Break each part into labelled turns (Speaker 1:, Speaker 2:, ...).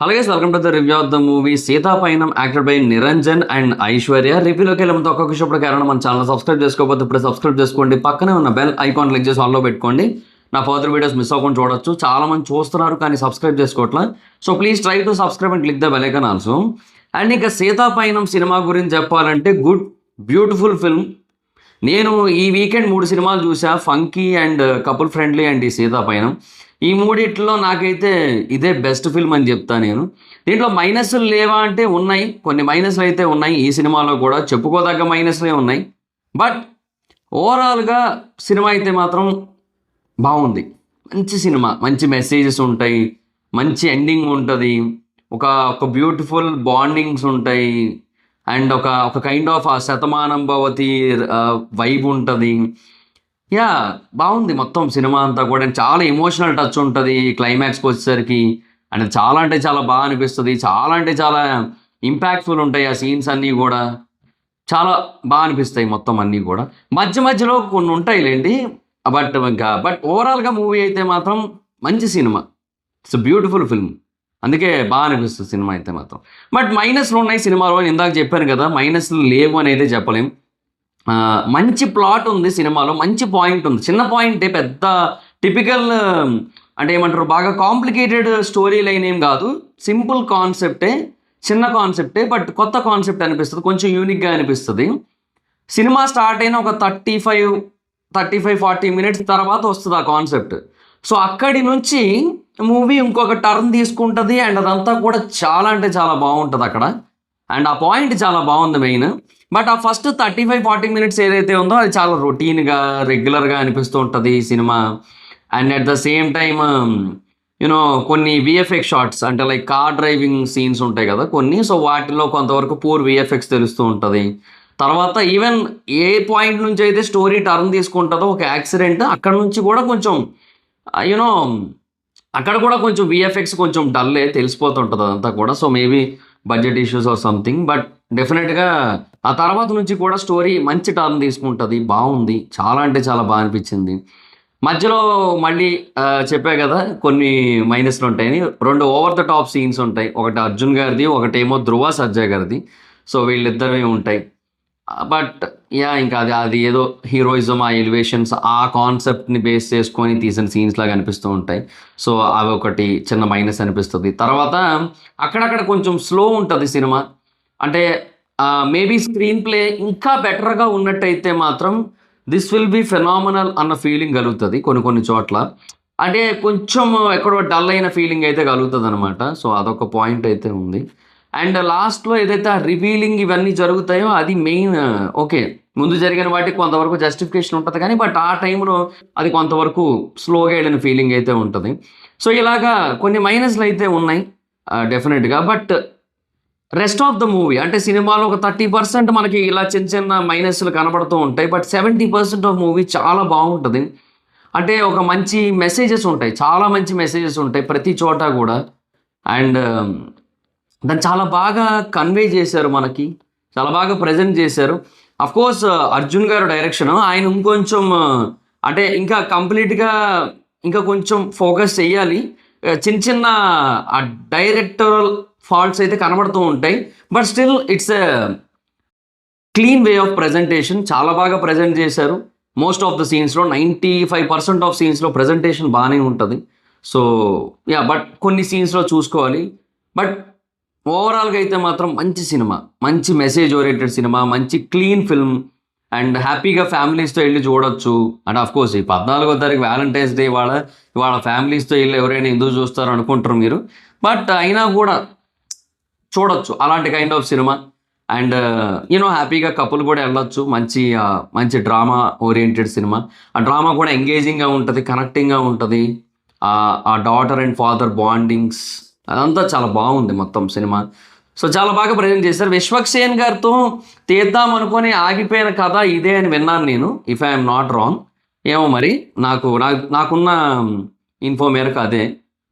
Speaker 1: Hello guys, welcome to the review of the movie Seethapayanam acted by Niranjan and Aishwarya. రివ్యూలోకి వెళ్ళే ముందు ఒక్కొక్క షోప్పుడు కారణం మన ఛానల్ సబ్స్క్రైబ్ చేసుకోకపోతే ఇప్పుడు సబ్స్క్రైబ్ చేసుకోండి. పక్కనే ఉన్న బెల్ ఐకాన్ క్లిక్ చేసి ఆన్లో పెట్టుకోండి. నా ఫర్దర్ వీడియోస్ మిస్ అవ్వకుండా చూడొచ్చు. చాలా మంది చూస్తున్నారు కానీ సబ్స్క్రైబ్ చేసుకోవట్లా. So please try to subscribe and click the bell icon also. And ఇక సీతాపైనం సినిమా గురించి చెప్పాలంటే గుడ్ బ్యూటిఫుల్ ఫిల్మ్. నేను ఈ వీకెండ్ 3 సినిమాలు చూసా, funky and couple friendly and ఈ సీతాపైనం. ఈ మూడిట్లో నాకైతే ఇదే బెస్ట్ ఫిల్మ్ అని చెప్తా నేను. దీంట్లో మైనస్లు లేవా అంటే ఉన్నాయి, కొన్ని మైనస్లు అయితే ఉన్నాయి. ఈ సినిమాలో కూడా చెప్పుకోదగ్గ మైనస్లే ఉన్నాయి. బట్ ఓవరాల్గా సినిమా అయితే మాత్రం బాగుంది. మంచి సినిమా, మంచి మెసేజెస్ ఉంటాయి, మంచి ఎండింగ్ ఉంటుంది, ఒక ఒక బ్యూటిఫుల్ బాండింగ్స్ ఉంటాయి, అండ్ ఒక ఒక కైండ్ ఆఫ్ ఆ శతమానం భవతి వైబ్ ఉంటుంది. యా, బాగుంది మొత్తం సినిమా అంతా కూడా. చాలా ఎమోషనల్ టచ్ ఉంటుంది క్లైమాక్స్కి వచ్చేసరికి. అండ్ చాలా అంటే చాలా బాగా అనిపిస్తుంది. చాలా అంటే చాలా ఇంపాక్ట్ఫుల్ ఉంటాయి ఆ సీన్స్ అన్నీ కూడా. చాలా బాగా అనిపిస్తాయి మొత్తం అన్నీ కూడా. మధ్య మధ్యలో కొన్ని ఉంటాయిలేండి. బట్ ఓవరాల్గా మూవీ అయితే మాత్రం మంచి సినిమా. It's beautiful film. అందుకే బాగా అనిపిస్తుంది సినిమా అయితే మాత్రం. బట్ మైనస్లు ఉన్నాయి సినిమాలో. ఇందాక చెప్పాను కదా, మైనస్లు లేవు అని అయితే చెప్పలేం. మంచి ప్లాట్ ఉంది సినిమాలో, మంచి పాయింట్ ఉంది. చిన్న పాయింటే, పెద్ద టిపికల్ అంటే ఏమంటారు, బాగా కాంప్లికేటెడ్ స్టోరీ లైన్ ఏం కాదు. సింపుల్ కాన్సెప్టే, చిన్న కాన్సెప్టే, బట్ కొత్త కాన్సెప్ట్ అనిపిస్తుంది, కొంచెం యూనిక్గా అనిపిస్తుంది. సినిమా స్టార్ట్ అయిన ఒక 35-40 మినిట్స్ తర్వాత వస్తుంది ఆ కాన్సెప్ట్. సో అక్కడి నుంచి మూవీ ఇంకొక టర్న్ తీసుకుంటుంది. అండ్ అదంతా కూడా చాలా అంటే చాలా బాగుంటుంది అక్కడ. అండ్ ఆ పాయింట్ చాలా బాగుంది మెయిన్. బట్ ఆ ఫస్ట్ 35-40 మినిట్స్ ఏదైతే ఉందో అది చాలా రొటీన్గా, రెగ్యులర్గా అనిపిస్తూ ఉంటుంది ఈ cinema. And at the same time you know కొన్ని విఎఫ్ఎక్స్ షార్ట్స్, అంటే లైక్ కార్ డ్రైవింగ్ సీన్స్ ఉంటాయి కదా కొన్ని, సో వాటిలో కొంతవరకు పూర్ విఎఫ్ఎక్స్ తెలుస్తూ ఉంటుంది. తర్వాత ఈవెన్ ఏ పాయింట్ నుంచి అయితే స్టోరీ టర్న్ తీసుకుంటుందో, ఒక యాక్సిడెంట్, అక్కడ నుంచి కూడా కొంచెం యూనో అక్కడ కూడా కొంచెం విఎఫ్ఎక్స్ కొంచెం డల్లే తెలిసిపోతుంటుంది అదంతా కూడా. So maybe budget issues or something. But డెఫినెట్గా ఆ తర్వాత నుంచి కూడా స్టోరీ మంచి టర్న్ తీసుకుంటుంది. బాగుంది, చాలా అంటే చాలా బాగా అనిపించింది. మధ్యలో మళ్ళీ చెప్పా కదా కొన్ని మైనస్లు ఉంటాయని. 2 ఓవర్ ద టాప్ సీన్స్ ఉంటాయి. ఒకటి అర్జున్ గారిది, ఒకటేమో ధ్రువ సర్జా గారిది. సో వీళ్ళిద్దరివి ఉంటాయి. బట్ యా, ఇంకా అది ఏదో హీరోయిజం, ఆ ఎలివేషన్స్, ఆ కాన్సెప్ట్ని బేస్ చేసుకొని తీసిన సీన్స్ లాగా అనిపిస్తూ ఉంటాయి. సో అవి ఒకటి చిన్న మైనస్ అనిపిస్తుంది. తర్వాత అక్కడక్కడ కొంచెం స్లో ఉంటుంది సినిమా. అంటే మేబీ స్క్రీన్ ప్లే ఇంకా బెటర్గా ఉన్నట్టయితే మాత్రం దిస్ విల్ బీ ఫెనామినల్ అన్న ఫీలింగ్ కలుగుతుంది కొన్ని చోట్ల. అంటే కొంచెం ఎక్కడో డల్ అయిన ఫీలింగ్ అయితే కలుగుతుంది అనమాట. సో అదొక పాయింట్ అయితే ఉంది. అండ్ లాస్ట్లో ఏదైతే ఆ రివీలింగ్ ఇవన్నీ జరుగుతాయో అది మెయిన్. ఓకే, ముందు జరిగిన వాటికి కొంతవరకు జస్టిఫికేషన్ ఉంటుంది కానీ, బట్ ఆ టైంలో అది కొంతవరకు స్లోగా వెళ్ళిన ఫీలింగ్ అయితే ఉంటుంది. సో ఇలాగా కొన్ని మైనస్లు అయితే ఉన్నాయి డెఫినెట్గా. But rest of the movie, అంటే సినిమాలో ఒక 30% మనకి ఇలా చిన్న చిన్న మైనస్లు కనబడుతూ ఉంటాయి. బట్ 70% ఆఫ్ మూవీ చాలా బాగుంటుంది. అంటే ఒక మంచి మెసేజెస్ ఉంటాయి, చాలా మంచి మెసేజెస్ ఉంటాయి ప్రతి చోట కూడా. అండ్ దాన్ని చాలా బాగా కన్వే చేశారు, మనకి చాలా బాగా ప్రజెంట్ చేశారు. అఫ్కోర్స్ అర్జున్ గారు డైరెక్షన్, ఆయన ఇంకొంచెం అంటే ఇంకా కంప్లీట్గా ఇంకా కొంచెం ఫోకస్ చేయాలి. చిన్న ఆ డైరెక్టరల్ ఫాల్ట్స్ అయితే కనబడుతూ ఉంటాయి. But still it's a clean way of presentation. చాలా బాగా ప్రజెంట్ చేశారు. మోస్ట్ ఆఫ్ ద సీన్స్లో 95% ఆఫ్ సీన్స్లో ప్రజెంటేషన్ బాగానే ఉంటుంది. సో యా, బట్ కొన్ని సీన్స్లో చూసుకోవాలి. బట్ ఓవరాల్గా అయితే మాత్రం మంచి సినిమా, మంచి మెసేజ్ ఓరియంటెడ్ సినిమా, మంచి క్లీన్ ఫిల్మ్. అండ్ హ్యాపీగా ఫ్యామిలీస్తో వెళ్ళి చూడొచ్చు. అండ్ ఆఫ్కోర్స్ ఈ 14వ తారీఖు వ్యాలంటైన్స్ డే ఇవాళ ఫ్యామిలీస్తో వెళ్ళి ఎవరైనా ఎందుకు చూస్తారు అనుకుంటారు మీరు. బట్ అయినా కూడా చూడొచ్చు అలాంటి కైండ్ ఆఫ్ సినిమా. అండ్ హ్యాపీగా కపుల్ కూడా వెళ్ళొచ్చు. మంచి డ్రామా ఓరియంటెడ్ సినిమా. ఆ డ్రామా కూడా ఎంగేజింగ్గా ఉంటుంది, కనెక్టింగ్గా ఉంటుంది. ఆ డాటర్ అండ్ ఫాదర్ బాండింగ్స్ అదంతా చాలా బాగుంది మొత్తం సినిమా. సో చాలా బాగా ప్రజెంట్ చేశారు. విశ్వక్సేన్ గారితో తీద్దాం అనుకొని ఆగిపోయిన కథ ఇదే అని విన్నాను నేను, ఇఫ్ ఐఎమ్ నాట్ రాంగ్. ఏమో మరి, నాకున్న ఇన్ఫో మేరకు అదే.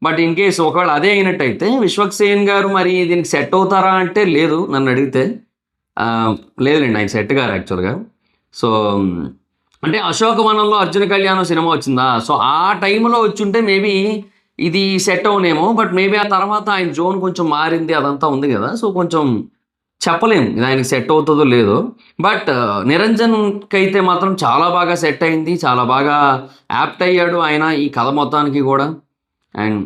Speaker 1: బట్ ఇన్ కేస్ ఒకవేళ అదే అయినట్టయితే విశ్వక్సేన్ గారు మరి దీనికి సెట్ అవుతారా అంటే లేదు, నన్ను అడిగితే లేదులేండి, ఆయన సెట్ గారు యాక్చువల్గా. సో అంటే అశోకవనంలో అర్జున కళ్యాణం సినిమా వచ్చిందా, సో ఆ టైంలో వచ్చి ఉంటే మేబీ ఇది సెట్ అవునేమో, బట్ మేబీ ఆ తర్వాత ఆయన జోన్ కొంచెం మారింది అదంతా ఉంది కదా, సో కొంచెం చెప్పలేం ఇది ఆయనకి సెట్ అవుతుందో లేదో. బట్ నిరంజన్కి అయితే మాత్రం చాలా బాగా సెట్ అయింది, చాలా బాగా యాప్ట్ అయ్యాడు ఆయన ఈ కథ మొత్తానికి కూడా. And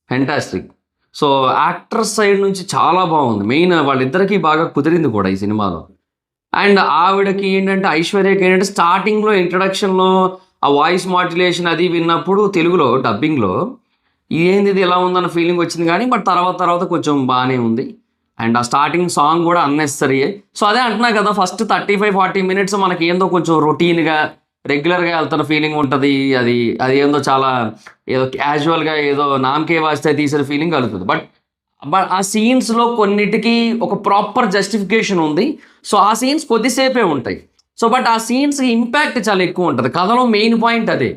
Speaker 1: fantastic. So actors side నుంచి చాలా బాగుంది, మెయిన్ వాళ్ళిద్దరికీ బాగా కుదిరింది కూడా ఈ సినిమాలో. అండ్ ఆవిడకి ఏంటంటే, ఐశ్వర్యకి ఏంటంటే స్టార్టింగ్లో ఇంట్రడక్షన్లో ఆ వాయిస్ మాడ్యులేషన్ అది విన్నప్పుడు తెలుగులో డబ్బింగ్లో ఏంది ఇది ఎలా ఉందన్న ఫీలింగ్ వచ్చింది, కానీ బట్ తర్వాత తర్వాత కొంచెం బాగానే ఉంది. అండ్ ఆ స్టార్టింగ్ సాంగ్ కూడా అన్నెసరీయే. సో అదే అంటున్నా కదా, ఫస్ట్ 35-40 మినిట్స్ మనకి ఏందో కొంచెం రొటీన్గా రెగ్యులర్గా వెళ్తున్న ఫీలింగ్ ఉంటుంది. అది అది ఏందో చాలా ఏదో క్యాజువల్గా ఏదో నామకే వాస్తే తీసిన ఫీలింగ్ కలుగుతుంది. బట్ బట్ ఆ సీన్స్లో కొన్నిటికి ఒక ప్రాపర్ జస్టిఫికేషన్ ఉంది. సో ఆ సీన్స్ కొద్దిసేపే ఉంటాయి. సో బట్ ఆ సీన్స్ ఇంపాక్ట్ చాలా ఎక్కువ ఉంటుంది. కథలో మెయిన్ పాయింట్ అదే.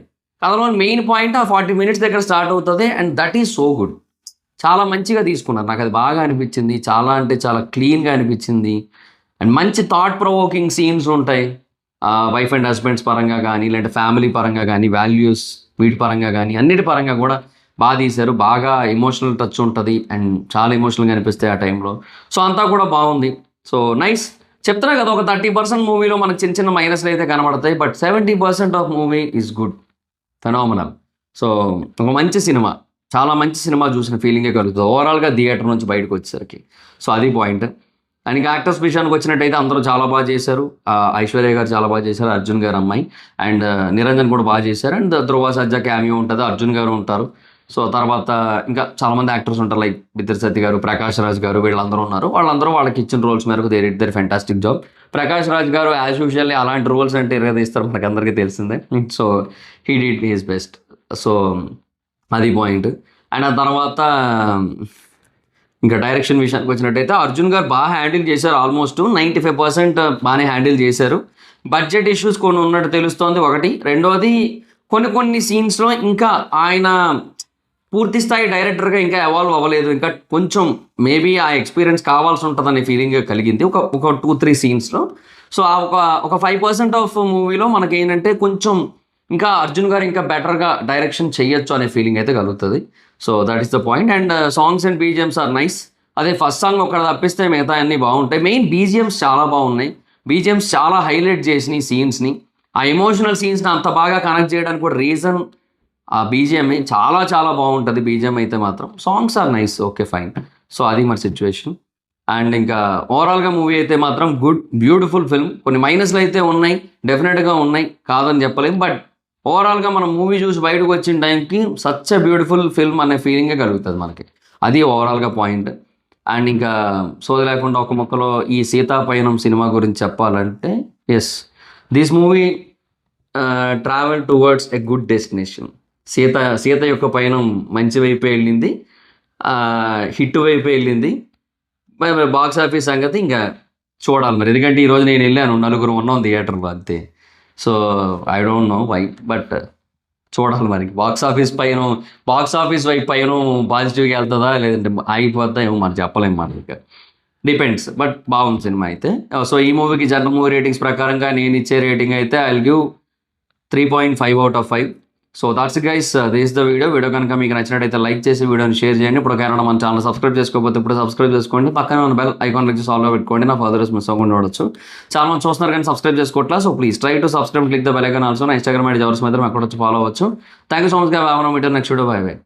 Speaker 1: కథలో మెయిన్ పాయింట్ ఆ 40 మినిట్స్ దగ్గర స్టార్ట్ అవుతుంది. And that is so good. చాలా మంచిగా తీసుకున్నారు, నాకు అది బాగా అనిపించింది. చాలా అంటే చాలా క్లీన్గా అనిపించింది. అండ్ మంచి థాట్ ప్రొవోకింగ్ సీన్స్ ఉంటాయి, వైఫ్ అండ్ హస్బెండ్స్ పరంగా కానీ, లేదంటే ఫ్యామిలీ పరంగా కానీ, వాల్యూస్ వీటి పరంగా కానీ, అన్నిటి పరంగా కూడా బాగా తీశారు. బాగా ఎమోషనల్ టచ్ ఉంటుంది అండ్ చాలా ఎమోషనల్గా అనిపిస్తాయి ఆ టైంలో. సో అంతా కూడా బాగుంది. So nice. చెప్తున్నా కదా, ఒక 30% మూవీలో మనకు చిన్న చిన్న మైనస్లు అయితే కనబడతాయి, but 70% of movie is good, phenomenal. So ఒక మంచి సినిమా, చాలా మంచి సినిమా చూసిన ఫీలింగే కలుగుతుంది ఓవరాల్గా థియేటర్ నుంచి బయటకు వచ్చేసరికి. సో అది పాయింట్. అండ్ ఇంకా యాక్టర్స్ విషయానికి వచ్చినట్టయితే అందరూ చాలా బాగా చేశారు. ఐశ్వర్య గారు చాలా బాగా చేశారు, అర్జున్ గారు అమ్మాయి. అండ్ నిరంజన్ కూడా బాగా చేశారు. అండ్ ధ్రువ సజ్జా క్యామియో ఉంటుంది, అర్జున్ గారు ఉంటారు. సో తర్వాత ఇంకా చాలామంది యాక్టర్స్ ఉంటారు, లైక్ బిద్దర్ సత్య గారు, ప్రకాష్ రాజ్ గారు, వీళ్ళందరూ ఉన్నారు. వాళ్ళందరూ వాళ్ళకి ఇచ్చిన రోల్స్ మేరకు they did there fantastic job. Prakash Raj గారు యాజ్ యూజువల్లీ అలాంటి రోల్స్ అంటే తీస్తారు, మనకు అందరికీ తెలిసిందే. So he did his best. So అది పాయింట్. అండ్ ఆ తర్వాత ఇంకా డైరెక్షన్ విషయానికి వచ్చినట్టయితే అర్జున్ గారు బాగా హ్యాండిల్ చేశారు. ఆల్మోస్ట్ 95% బాగానే హ్యాండిల్ చేశారు. బడ్జెట్ ఇష్యూస్ కొన్ని ఉన్నట్టు తెలుస్తోంది ఒకటి. రెండోది కొన్ని సీన్స్లో ఇంకా ఆయన పూర్తి స్థాయి డైరెక్టర్గా ఇంకా ఎవాల్వ్ అవ్వలేదు, ఇంకా కొంచెం మేబీ ఆ ఎక్స్పీరియన్స్ కావాల్సి ఉంటుందనే ఫీలింగ్ కలిగింది ఒక 2-3 సీన్స్లో. సో ఆ ఒక 5% ఆఫ్ మూవీలో మనకి ఏంటంటే కొంచెం ఇంకా అర్జున్ గారు ఇంకా బెటర్గా డైరెక్షన్ చేయొచ్చు అనే ఫీలింగ్ అయితే కలుగుతుంది. So that is the point. And songs and BGMs are nice. అదే ఫస్ట్ సాంగ్ ఒకటి తప్పిస్తే మిగతా అన్నీ బాగుంటాయి. మెయిన్ బీజిఎమ్స్ చాలా బాగున్నాయి. బీజిఎమ్స్ చాలా హైలైట్ చేసినాయి సీన్స్ని. ఆ ఎమోషనల్ సీన్స్ని అంత బాగా కనెక్ట్ చేయడానికి కూడా రీజన్ ఆ బీజిఎం చాలా చాలా బాగుంటుంది. బీజిఎం అయితే మాత్రం songs are nice, okay fine. So అది మన సిచ్యువేషన్. అండ్ ఇంకా ఓవరాల్గా మూవీ అయితే మాత్రం గుడ్, బ్యూటిఫుల్ ఫిల్మ్. కొన్ని మైనస్లు అయితే ఉన్నాయి, డెఫినెట్గా ఉన్నాయి, కాదని చెప్పలేం. బట్ ఓవరాల్గా మనం మూవీ చూసి బయటకు వచ్చిన టైంకి సచ్ ఎ బ్యూటిఫుల్ ఫిల్మ్ అనే ఫీలింగే కలుగుతుంది మనకి. అది ఓవరాల్గా పాయింట్. అండ్ ఇంకా సోది లేకుండా ఒక మొక్కలో ఈ సీతాపయనం సినిమా గురించి చెప్పాలంటే, yes, this movie travel towards a good destination. Seetha యొక్క పయనం మంచి వైపు వెళ్ళింది, హిట్ వైపు వెళ్ళింది. మరి బాక్స్ ఆఫీస్ సంగతి ఇంకా చూడాలి మరి, ఎందుకంటే ఈరోజు నేను వెళ్ళాను, నలుగురు ఉన్నాం థియేటర్లో అంతే. So I don't know why, but చూడాలి మరి. బాక్స్ ఆఫీస్ వైపు పైన పాజిటివ్గా వెళ్తుందా లేదంటే ఆగిపోద్దా ఏమో మరి చెప్పలేము మనం, ఇంకా డిపెండ్స్. బట్ బాగుంది సినిమా అయితే. సో ఈ మూవీకి జనరల్ మూవీ రేటింగ్స్ ప్రకారంగా నేను ఇచ్చే రేటింగ్ అయితే I will give 3.5 out of 5. So that's it guys, this the video కనుక మీకు నచ్చినట్టయితే లైక్ చేసి వీడియోని షేర్ చేయండి. ఇప్పుడు కారణం మన ఛానల్ సబ్స్క్రైబ్ చేసుకోకపోతే ఇప్పుడు సబ్స్క్రైబ్ చేసుకోండి. పక్కన ఉన్న బెల్ ఐకాన్ క్లిక్ చేసి ఆల్లో పెట్టుకోండి, నా ఫర్దర్స్ మిస్ అవ్వకుండా చూడొచ్చు. చాలా మంది చూస్తున్నారు కానీ సబ్స్క్రైబ్ చేసుకోవట్లా. So please try to subscribe, click the bell icon also. నా ఇన్స్టాగ్రామ్ ఐడి జవర్స్ మీద అక్కడ వచ్చి ఫాలో అవ్వచ్చు. థ్యాంక్ యూ సో మచ్ గా. Next video, bye by.